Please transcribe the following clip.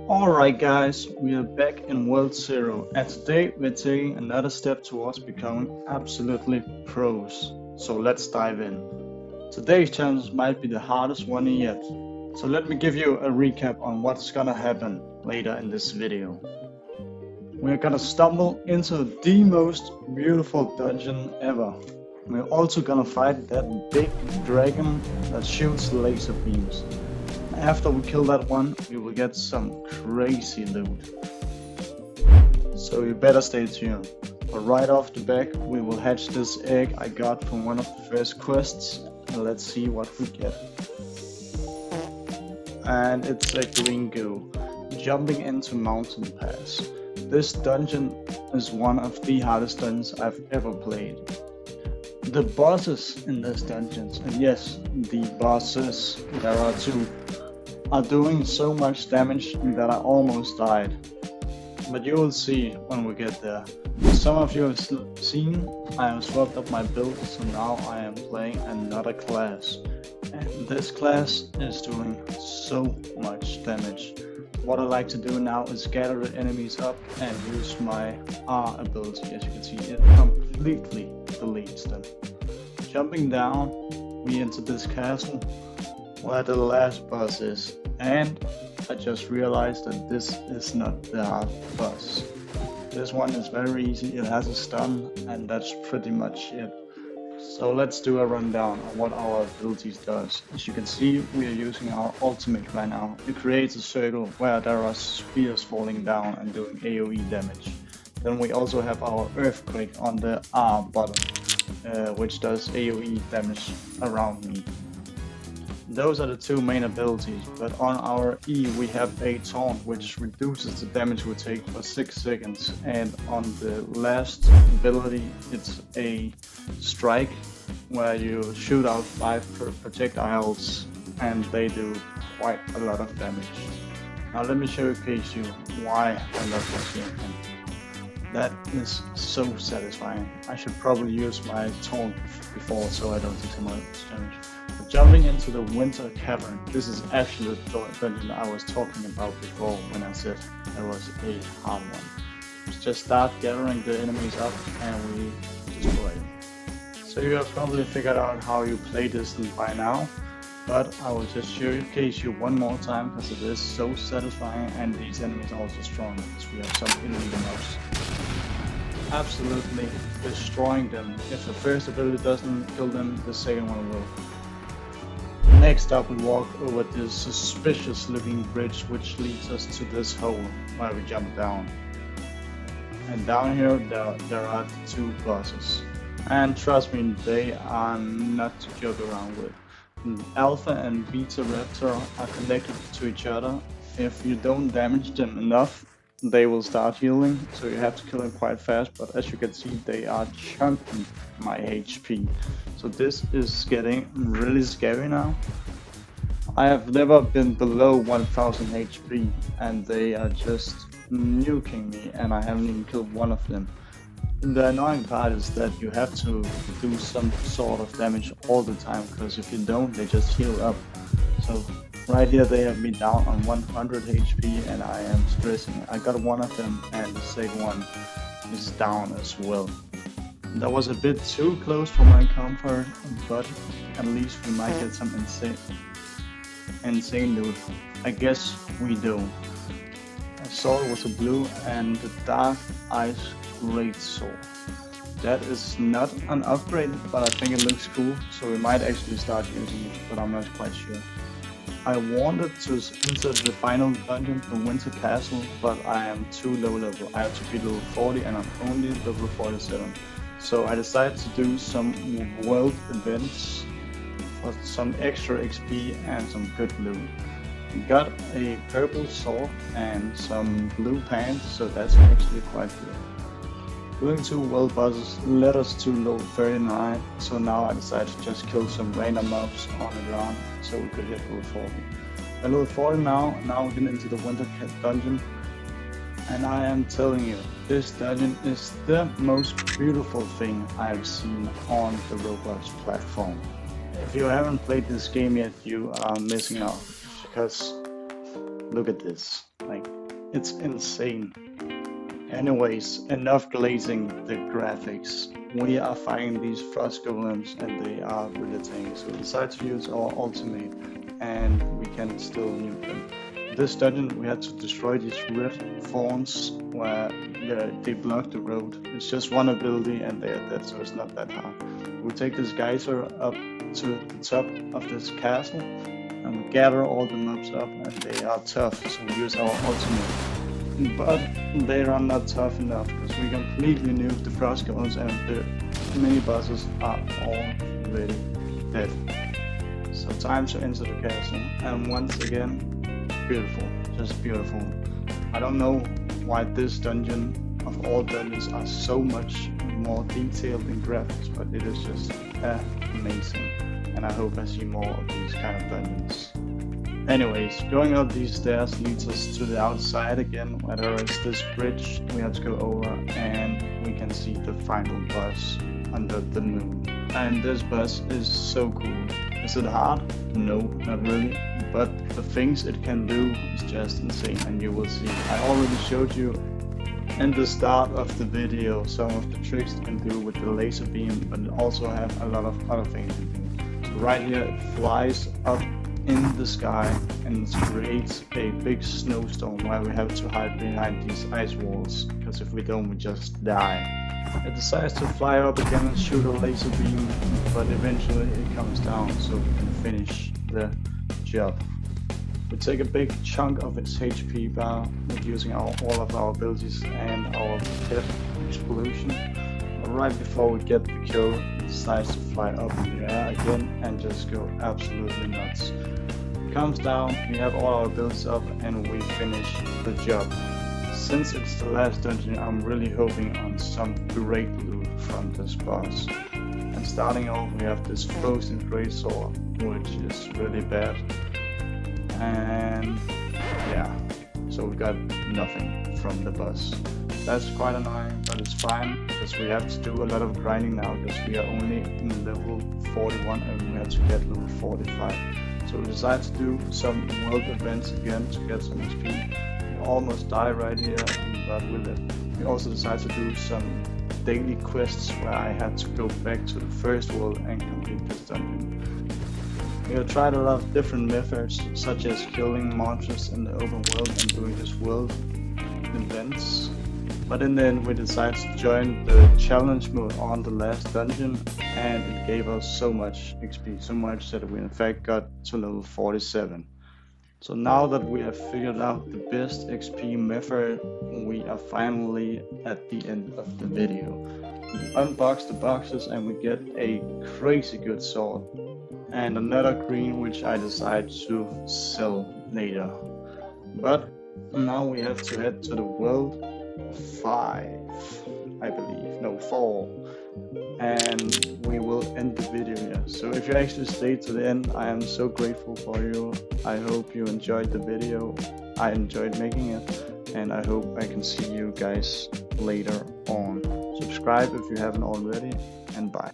Alright guys, we are back in World 0 and today we're taking another step towards becoming absolutely pros. So let's dive in. Today's challenge might be the hardest one yet. So let me give you a recap on what's gonna happen later in this video. We're gonna stumble into the most beautiful dungeon ever. We're also gonna fight that big dragon that shoots laser beams. After we kill that one, we will get some crazy loot. So you better stay tuned. But right off the back, we will hatch this egg I got from one of the first quests. And let's see what we get. And it's a green goo. Jumping into Mountain Pass. This dungeon is one of the hardest dungeons I've ever played. The bosses in this dungeon, and yes, the bosses, there are two, are doing so much damage that I almost died. But you will see when we get there. Some of you have seen I have swapped up my build, so now I am playing another class. And this class is doing so much damage. What I like to do now is gather the enemies up and use my R ability. As you can see, it completely deletes them. Jumping down, we enter this castle where the last boss is, and I just realized that this is not the hard boss. This one is very easy, it has a stun, and that's pretty much it. So let's do a rundown on what our abilities does. As you can see, we are using our ultimate right now. It creates a circle where there are spears falling down and doing AoE damage. Then we also have our earthquake on the R button, which does AoE damage around me. Those are the two main abilities, but on our E we have a taunt which reduces the damage we take for 6 seconds, and on the last ability it's a strike where you shoot out 5 projectiles and they do quite a lot of damage. Now let me showcase you why I love this weapon. That is so satisfying. I should probably use my taunt before so I don't take so much damage. Jumping into the Winter Cavern. This is actually the dungeon I was talking about before when I said it was a hard one. Just start gathering the enemies up and we destroy them. So you have probably figured out how you play this by now, but I will just showcase you one more time because it is so satisfying, and these enemies are also strong because we have some elite mobs. Absolutely destroying them. If the first ability doesn't kill them, the second one will. Next up we walk over this suspicious looking bridge which leads us to this hole where we jump down. And down here there are 2 bosses. And trust me, they are not to joke around with. Alpha and Beta Raptor are connected to each other. If you don't damage them enough, they will start healing, so you have to kill them quite fast, but as you can see they are chunking my HP. So this is getting really scary now. I have never been below 1000 HP and they are just nuking me and I haven't even killed one of them. And the annoying part is that you have to do some sort of damage all the time, because if you don't they just heal up. So right here they have me down on 100 HP and I am stressing. I got one of them and the second one is down as well. That was a bit too close for my comfort, but at least we might get some insane loot. I guess we do. I saw it was a blue and the Dark Ice Great Sword. That is not an upgrade, but I think it looks cool, so we might actually start using it, but I'm not quite sure. I wanted to enter the final dungeon, the Winter Castle, but I am too low level. I have to be level 40 and I'm only level 47. So I decided to do some world events for some extra XP and some good loot. Got a purple sword and some blue pants, so that's actually quite good. Doing 2 world bosses led us to level 39, so now I decided to just kill some random mobs on the ground so we could hit level 40. At level 40 now we're getting into the Winter Dungeon, and I am telling you, this dungeon is the most beautiful thing I have seen on the Roblox platform. If you haven't played this game yet, you are missing out, because look at this. Like, It's insane. Anyways, enough glazing the graphics. We are fighting these frost golems and they are really tanky. So we decide to use our ultimate and we can still nuke them. In this dungeon we had to destroy these red thorns where they block the road. It's just one ability and they are dead, so it's not that hard. We take this geyser up to the top of this castle and we gather all the mobs up and they are tough, so we use our ultimate. But they are not tough enough because we completely nuke the frost golems and the mini bosses are already dead. So time to enter the castle, and once again, beautiful, just beautiful. I don't know why this dungeon of all dungeons are so much more detailed in graphics, but it is just amazing, and I hope I see more of these kind of dungeons. Anyways, going up these stairs leads us to the outside again, where there is this bridge we have to go over, and we can see the final boss under the moon. And this boss is so cool. Is it hard? No, not really. But the things it can do is just insane, and you will see. I already showed you in the start of the video some of the tricks it can do with the laser beam, but it also has a lot of other things it can do. So right here it flies up in the sky and creates a big snowstorm where we have to hide behind these ice walls, because if we don't we just die. It decides to fly up again and shoot a laser beam, but eventually it comes down so we can finish the job. We take a big chunk of its HP bar with using all of our abilities and our pet explosion. But right before we get the kill, it decides to fly up in the air again and just go absolutely nuts. It comes down, we have all our abilities up and we finish the job. Since it's the last dungeon, I'm really hoping on some great loot from this boss. And starting off, we have this frozen greatsword, which is really bad. And yeah, so we got nothing from the boss. That's quite annoying, but it's fine because we have to do a lot of grinding now because we are only in level 41 and we have to get level 45. So we decided to do some world events again to get some XP. We almost die right here, but we lived. We also decided to do some daily quests where I had to go back to the first world and complete this dungeon. We have tried a lot of different methods, such as killing monsters in the open world and doing this world events. But in the end we decided to join the challenge mode on the last dungeon, and it gave us so much XP, so much that we in fact got to level 47. So now that we have figured out the best XP method, we are finally at the end of the video. We unbox the boxes and we get a crazy good sword. And another green which I decide to sell later. But now we have to head to the world 5, I believe, no 4, and we will end the video here. So if you actually stayed to the end, I am so grateful for you. I hope you enjoyed the video. I enjoyed making it, and I hope I can see you guys later on. Subscribe if you haven't already, and bye.